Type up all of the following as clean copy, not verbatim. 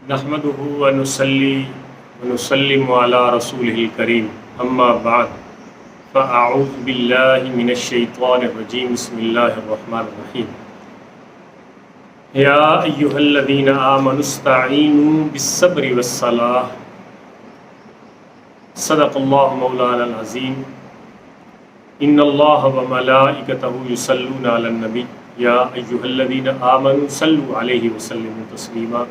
نحمده ونصلي ونسلم على رسوله الكريم اما بعد فاعوذ بالله من الشيطان الرجيم بسم الله الرحمن الرحيم يا ايها الذين آمنوا استعينوا بالصبر والصلاة صدق الله مولانا العظيم ان الله وملائكته يصلون على النبي يا ايها الذين آمنوا صلوا عليه وسلموا تسليما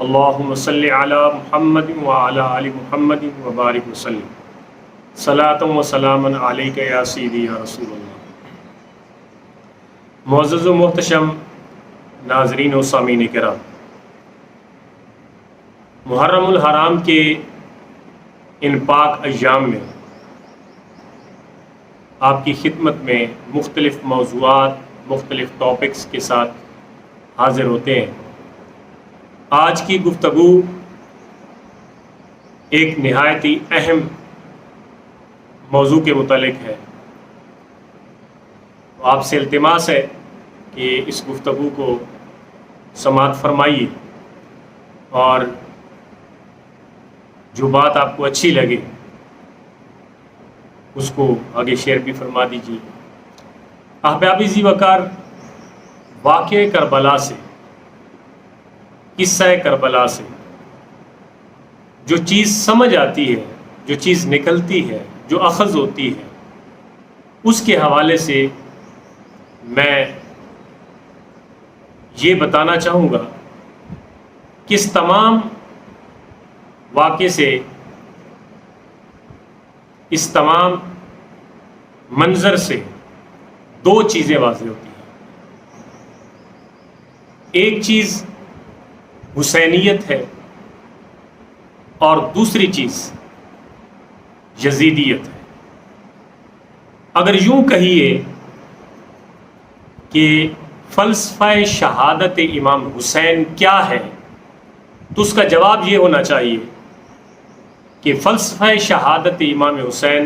اللهم صل على محمد وعلى آل محمد وبارک وسلم صلاۃ و سلاما علیک یا سیدی یا رسول اللہ۔ معزز و محتشم ناظرین و سامعین کرام، محرم الحرام کے ان پاک ایام میں آپ کی خدمت میں مختلف موضوعات، مختلف ٹاپکس کے ساتھ حاضر ہوتے ہیں۔ آج کی گفتگو ایک نہایت ہی اہم موضوع کے متعلق ہے۔ آپ سے التماس ہے کہ اس گفتگو کو سماعت فرمائیے اور جو بات آپ کو اچھی لگے اس کو آگے شیئر بھی فرما دیجیے۔ احباب ذی وقار، واقعہ کربلا سے، قصہ کربلا سے جو چیز سمجھ آتی ہے، جو چیز نکلتی ہے، جو اخذ ہوتی ہے، اس کے حوالے سے میں یہ بتانا چاہوں گا کہ اس تمام واقعے سے، اس تمام منظر سے دو چیزیں واضح ہوتی ہیں۔ ایک چیز حسینیت ہے اور دوسری چیز یزیدیت ہے۔ اگر یوں کہیے کہ فلسفہ شہادت امام حسین کیا ہے تو اس کا جواب یہ ہونا چاہیے کہ فلسفہ شہادت امام حسین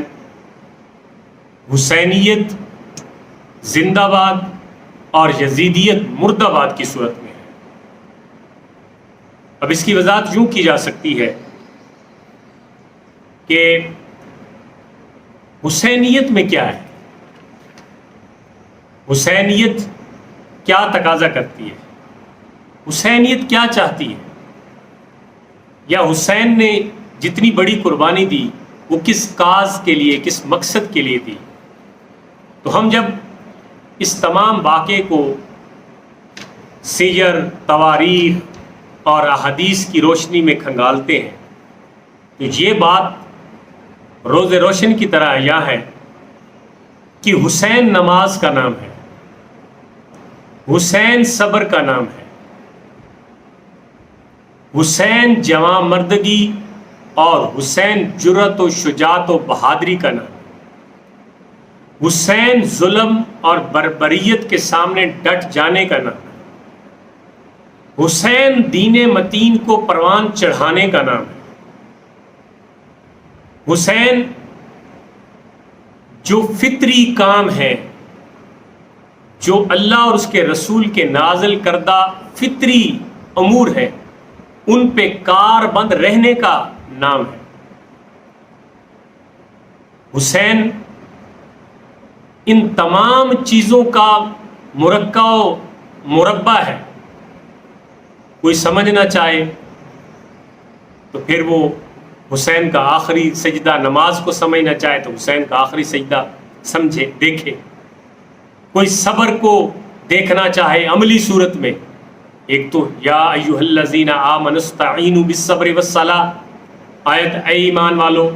حسینیت زندہ باد اور یزیدیت مردہ باد کی صورت میں ہے۔ اب اس کی وضاحت یوں کی جا سکتی ہے کہ حسینیت میں کیا ہے، حسینیت کیا تقاضا کرتی ہے، حسینیت کیا چاہتی ہے، یا حسین نے جتنی بڑی قربانی دی وہ کس کاز کے لیے، کس مقصد کے لیے دی۔ تو ہم جب اس تمام واقعے کو سیر، تواریخ اور احادیث کی روشنی میں کھنگالتے ہیں تو یہ بات روز روشن کی طرح عیاں ہے کہ حسین نماز کا نام ہے، حسین صبر کا نام ہے، حسین جواں مردگی اور حسین جرأت و شجاعت و بہادری کا نام ہے، حسین ظلم اور بربریت کے سامنے ڈٹ جانے کا نام ہے، حسین دین متین کو پروان چڑھانے کا نام ہے، حسین جو فطری کام ہے، جو اللہ اور اس کے رسول کے نازل کردہ فطری امور ہیں ان پہ کار بند رہنے کا نام ہے۔ حسین ان تمام چیزوں کا مربع ہے۔ کوئی سمجھنا چاہے تو پھر وہ حسین کا آخری سجدہ نماز کو سمجھنا چاہے تو حسین کا آخری سجدہ سمجھے، دیکھے۔ کوئی صبر کو دیکھنا چاہے عملی صورت میں، ایک تو یا ایھا الذین آمنوا استعینوا بالصبر والصلاۃ، آیت اے ایمان والو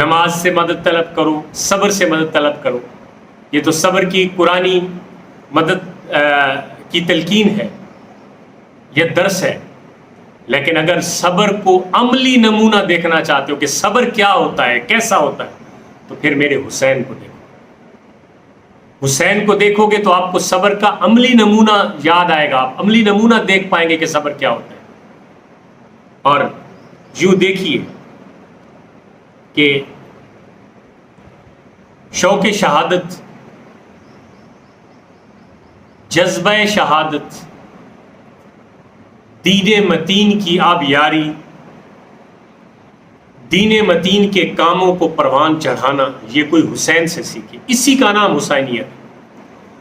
نماز سے مدد طلب کرو، صبر سے مدد طلب کرو۔ یہ تو صبر کی قرآنی مدد کی تلقین ہے، یہ درس ہے۔ لیکن اگر صبر کو عملی نمونہ دیکھنا چاہتے ہو کہ صبر کیا ہوتا ہے، کیسا ہوتا ہے، تو پھر میرے حسین کو دیکھو۔ حسین کو دیکھو گے تو آپ کو صبر کا عملی نمونہ یاد آئے گا، آپ عملی نمونہ دیکھ پائیں گے کہ صبر کیا ہوتا ہے۔ اور یوں دیکھیے کہ شوق شہادت، جذبہ شہادت دین متین کی آبیاری، دین متین کے کاموں کو پروان چڑھانا، یہ کوئی حسین سے سیکھے، اسی کا نام حسینیت ہے۔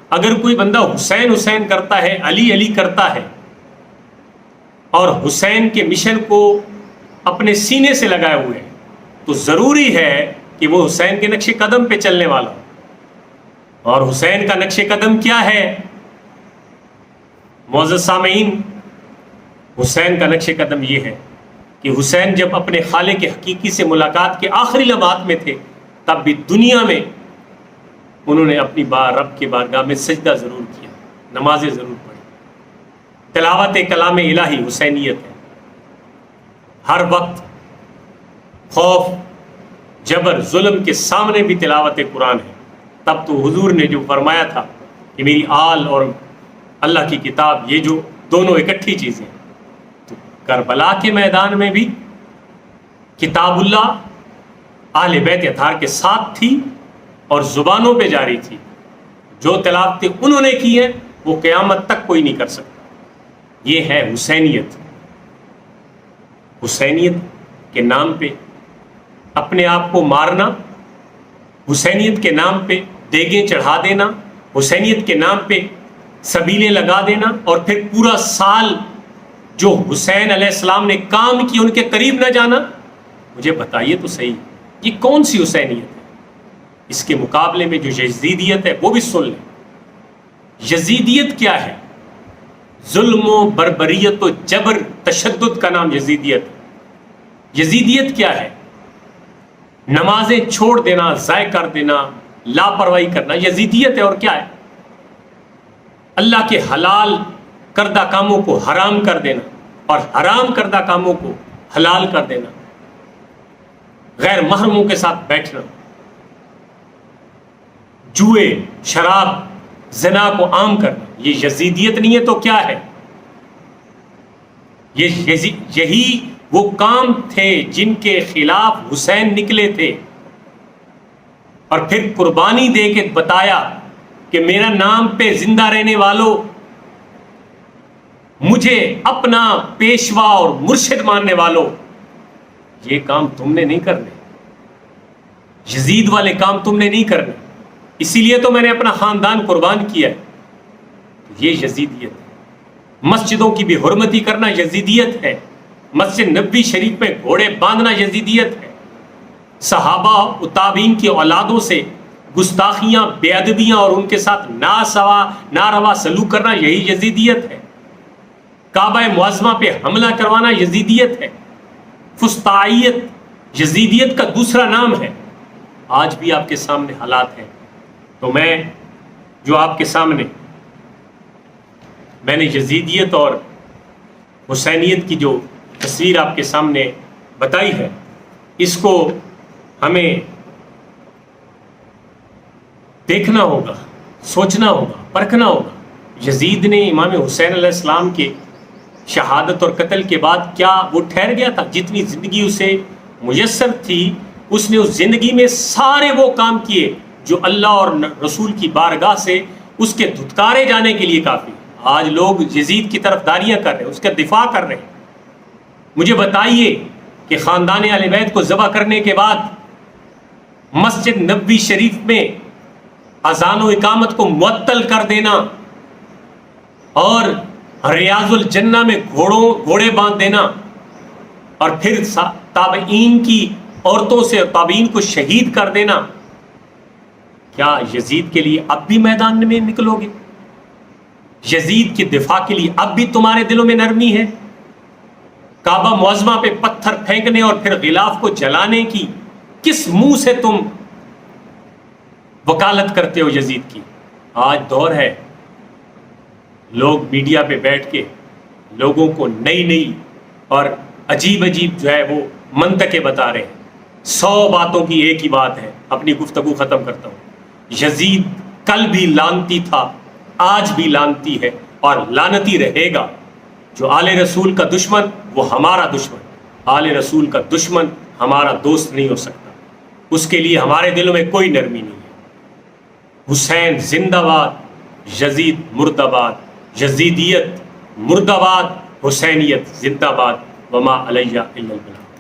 اگر کوئی بندہ حسین حسین کرتا ہے، علی علی کرتا ہے، اور حسین کے مشن کو اپنے سینے سے لگائے ہوئے ہیں، تو ضروری ہے کہ وہ حسین کے نقش قدم پہ چلنے والا ہو۔ اور حسین کا نقش قدم کیا ہے معزز سامعین؟ حسین کا نقش قدم یہ ہے کہ حسین جب اپنے خالق حقیقی سے ملاقات کے آخری لمحات میں تھے، تب بھی دنیا میں انہوں نے اپنی رب کی بارگاہ میں سجدہ ضرور کیا، نمازیں ضرور پڑھی۔ تلاوت کلام الہی حسینیت ہے۔ ہر وقت خوف، جبر، ظلم کے سامنے بھی تلاوت قرآن ہے۔ تب تو حضور نے جو فرمایا تھا کہ میری آل اور اللہ کی کتاب، یہ جو دونوں اکٹھی چیزیں، تو کربلا کے میدان میں بھی کتاب اللہ اہل بیت اطہار کے ساتھ تھی اور زبانوں پہ جاری تھی۔ جو تلاوتیں انہوں نے کی ہیں وہ قیامت تک کوئی نہیں کر سکتا۔ یہ ہے حسینیت۔ حسینیت کے نام پہ اپنے آپ کو مارنا، حسینیت کے نام پہ دیگیں چڑھا دینا، حسینیت کے نام پہ سبیلیں لگا دینا، اور پھر پورا سال جو حسین علیہ السلام نے کام کی ان کے قریب نہ جانا۔ مجھے بتائیے تو صحیح، یہ کون سی حسینیت ہے؟ اس کے مقابلے میں جو یزیدیت ہے وہ بھی سن لیں۔ یزیدیت کیا ہے؟ ظلم و بربریت و جبر تشدد کا نام یزیدیت ہے۔ یزیدیت کیا ہے؟ نمازیں چھوڑ دینا، ضائع کر دینا، لاپرواہی کرنا یزیدیت ہے۔ اور کیا ہے؟ اللہ کے حلال کردہ کاموں کو حرام کر دینا اور حرام کردہ کاموں کو حلال کر دینا، غیر محرموں کے ساتھ بیٹھنا، جوئے، شراب، زنا کو عام کرنا، یہ یزیدیت نہیں ہے تو کیا ہے؟ یہی وہ کام تھے جن کے خلاف حسین نکلے تھے، اور پھر قربانی دے کے بتایا کہ میرا نام پہ زندہ رہنے والوں، مجھے اپنا پیشوا اور مرشد ماننے والوں، یہ کام تم نے نہیں کرنے، یزید والے کام تم نے نہیں کرنے، اسی لیے تو میں نے اپنا خاندان قربان کیا ہے۔ یہ یزیدیت ہے۔ مسجدوں کی بھی حرمتی کرنا یزیدیت ہے۔ مسجد نبوی شریف میں گھوڑے باندھنا یزیدیت ہے۔ صحابہ و تابعین کی اولادوں سے گستاخیاں، بے ادبیاں اور ان کے ساتھ ناروا سلوک کرنا، یہی یزیدیت ہے۔ کعبہ معظمہ پہ حملہ کروانا یزیدیت ہے۔ فسطائیت یزیدیت کا دوسرا نام ہے۔ آج بھی آپ کے سامنے حالات ہیں۔ تو میں جو آپ کے سامنے میں نے یزیدیت اور حسینیت کی جو تصویر آپ کے سامنے بتائی ہے، اس کو ہمیں دیکھنا ہوگا، سوچنا ہوگا، پرکھنا ہوگا۔ یزید نے امام حسین علیہ السلام کے شہادت اور قتل کے بعد کیا وہ ٹھہر گیا تھا؟ جتنی زندگی اسے میسر تھی، اس نے اس زندگی میں سارے وہ کام کیے جو اللہ اور رسول کی بارگاہ سے اس کے دھتکارے جانے کے لیے کافی۔ آج لوگ یزید کی طرف داریاں کر رہے ہیں، اس کا دفاع کر رہے ہیں۔ مجھے بتائیے کہ خاندان اہل بیت کو ذبح کرنے کے بعد مسجد نبوی شریف میں اذان و اقامت کو معطل کر دینا اور ریاض الجنہ میں گھوڑے باندھ دینا، اور پھر تابعین کی عورتوں سے تابعین کو شہید کر دینا، کیا یزید کے لیے اب بھی میدان میں نکلو گے؟ یزید کے دفاع کے لیے اب بھی تمہارے دلوں میں نرمی ہے؟ کعبہ معظمہ پہ پتھر پھینکنے اور پھر غلاف کو جلانے کی کس منہ سے تم وکالت کرتے ہو یزید کی؟ آج دور ہے، لوگ میڈیا پہ بیٹھ کے لوگوں کو نئی اور عجیب جو ہے وہ منطقیں بتا رہے ہیں۔ 100 باتوں کی ایک ہی بات ہے۔ اپنی گفتگو ختم کرتا ہوں۔ یزید کل بھی لعنتی تھا، آج بھی لعنتی ہے اور لعنتی رہے گا۔ جو آل رسول کا دشمن وہ ہمارا دشمن، آل رسول کا دشمن ہمارا دوست نہیں ہو سکتا۔ اس کے لیے ہمارے دلوں میں کوئی نرمی نہیں ہے۔ حسین زندہ باد، یزید مرد آباد، یزیدیت مرد آباد، حسینیت زندہ باد، وما علیہ الا البلاغ۔